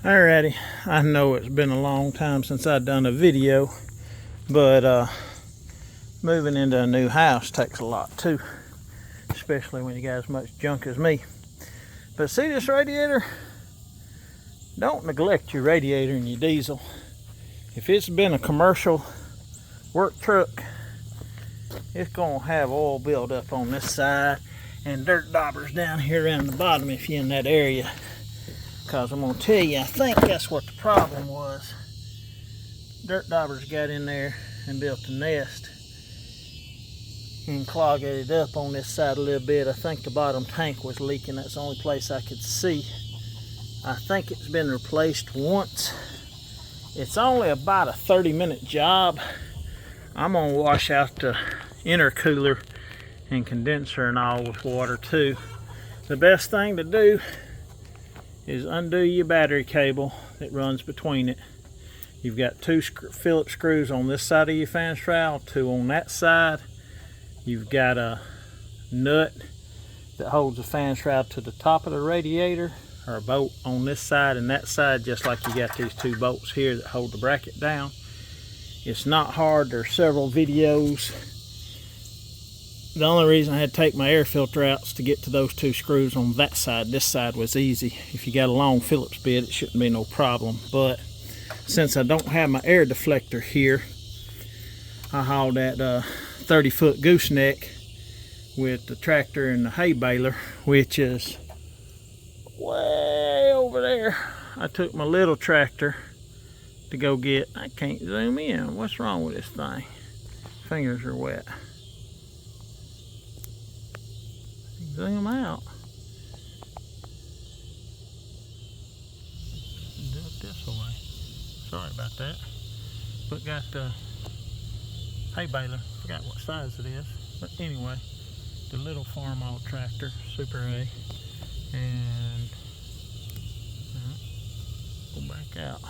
Alrighty, I know it's been a long time since I've done a video, but moving into a new house takes a lot too, especially when you got as much junk as me. But see this radiator? Don't neglect your radiator and your diesel. If it's been a commercial work truck, it's gonna have oil build up on this side and dirt daubers down here around the bottom if you're in that area. Because I'm going to tell you, I think that's what the problem was. Dirt daubers got in there and built a nest and clogged it up on this side a little bit. I think the bottom tank was leaking. That's the only place I could see. I think it's been replaced once. It's only about a 30-minute job. I'm going to wash out the intercooler and condenser and all with water too. The best thing to do is undo your battery cable that runs between it. You've got two Phillips screws on this side of your fan shroud, two on that side. You've got a nut that holds the fan shroud to the top of the radiator, or a bolt on this side and that side, just like you got these two bolts here that hold the bracket down. It's not hard. There's several videos. The only reason I had to take my air filter out is to get to those two screws on that side. This side was easy. If you got a long Phillips bit, it shouldn't be no problem. But since I don't have my air deflector here, I hauled that 30-foot gooseneck with the tractor and the hay baler, which is way over there. I took my little tractor to go get, I can't zoom in. What's wrong with this thing? Fingers are wet. Zoom out. Do it this way. Sorry about that. But got the hay baler. Forgot what size it is. But anyway, the little farm-all tractor, Super A, and go back out.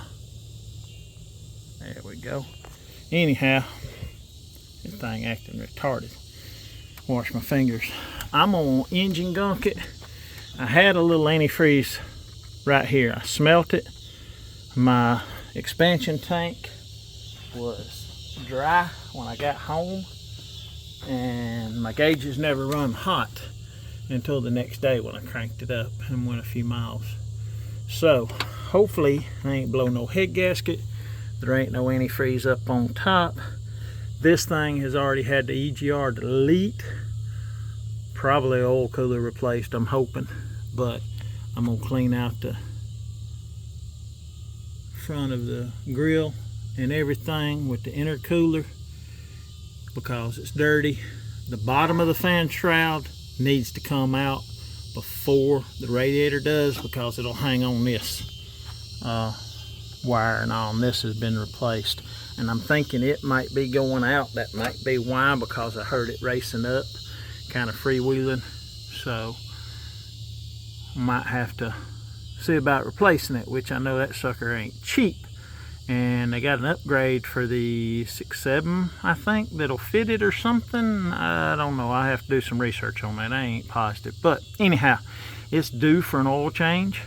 There we go. Anyhow, this thing acting retarded. Wash my fingers. I'm gonna engine gunk it. I had a little antifreeze right here. I smelt it. My expansion tank was dry when I got home, and my gauges never run hot until the next day when I cranked it up and went a few miles. So hopefully I ain't blow no head gasket. There ain't no antifreeze up on top. This thing has already had the EGR delete. Probably oil cooler replaced, I'm hoping. But I'm gonna clean out the front of the grill and everything with the intercooler because it's dirty. The bottom of the fan shroud needs to come out before the radiator does because it'll hang on this wire and all, and this has been replaced. And I'm thinking it might be going out. That might be why, because I heard it racing up, kind of freewheeling. So I might have to see about replacing it, which I know that sucker ain't cheap. And they got an upgrade for the 6.7, I think, that'll fit it or something. I don't know. I have to do some research on that. I ain't positive. But anyhow, it's due for an oil change,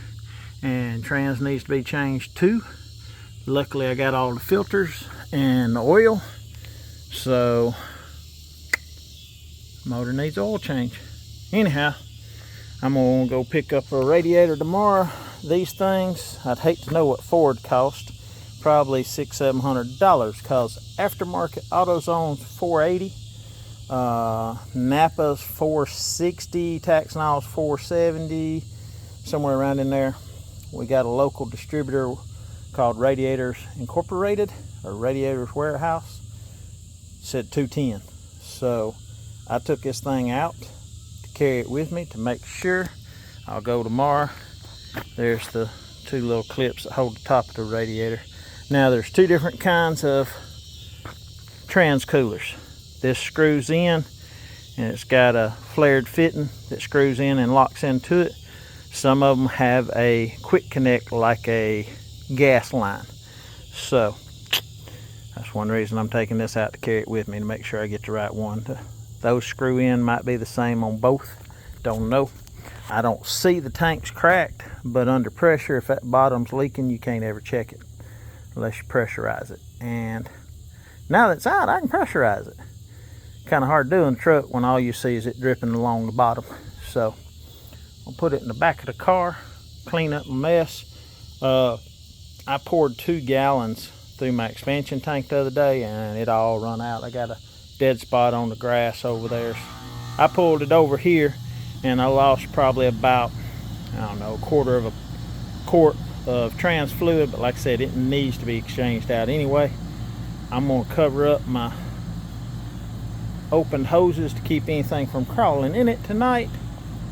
and trans needs to be changed too. Luckily I got all the filters and the oil, so motor needs oil change. Anyhow, I'm gonna go pick up a radiator tomorrow. These things, I'd hate to know what Ford cost. Probably $600-700 because aftermarket AutoZone's $480, Napa's $460, Taxonol's $470, somewhere around in there. We got a local distributor called Radiators Incorporated, or Radiators Warehouse, said $210. So I took this thing out to carry it with me to make sure. I'll go tomorrow. There's the two little clips that hold the top of the radiator. Now there's two different kinds of trans coolers. This screws in and it's got a flared fitting that screws in and locks into it. Some of them have a quick connect like a gas line. So that's one reason I'm taking this out to carry it with me, to make sure I get the right one. Those screw in might be the same on both, don't know. I don't see the tanks cracked, but under pressure, if that bottom's leaking, you can't ever check it unless you pressurize it. And now that it's out, I can pressurize it. Kind of hard to do in the truck when all you see is it dripping along the bottom. So I'll put it in the back of the car, clean up my mess. I poured 2 gallons through my expansion tank the other day and it all run out. I got a dead spot on the grass over there. I pulled it over here and I lost probably about, I don't know, 1/4 of a quart of trans fluid, but like I said, it needs to be exchanged out anyway. I'm gonna cover up my open hoses to keep anything from crawling in it tonight.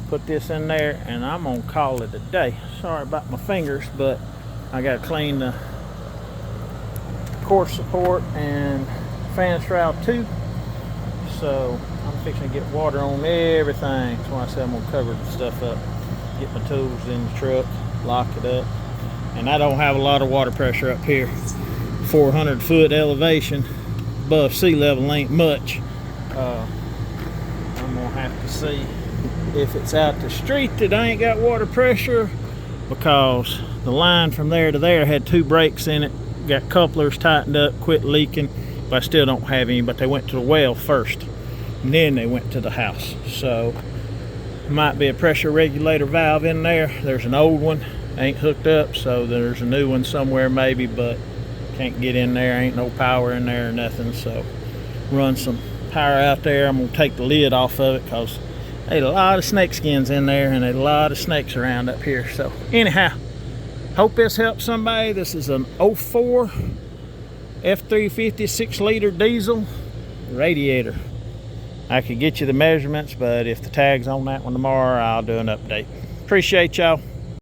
Put this in there and I'm gonna call it a day. Sorry about my fingers, but I gotta clean the core support and fan shroud too. So I'm fixing to get water on everything. That's why I said I'm gonna cover the stuff up. Get my tools in the truck, lock it up. And I don't have a lot of water pressure up here. 400-foot elevation above sea level ain't much. I'm gonna have to see if it's out the street that I ain't got water pressure, because the line from there to there had 2 breaks in it, got couplers tightened up, quit leaking, but I still don't have any. But they went to the well first and then they went to the house. So might be a pressure regulator valve in there. There's an old one, ain't hooked up, so there's a new one somewhere maybe, but can't get in there. Ain't no power in there or nothing. So run some power out there. I'm gonna take the lid off of it because there's a lot of snake skins in there and there's a lot of snakes around up here. So anyhow, hope this helps somebody. This is an 04 F350 6-liter diesel Radiator. I could get you the measurements, but if the tag's on that one tomorrow, I'll do an update. Appreciate y'all.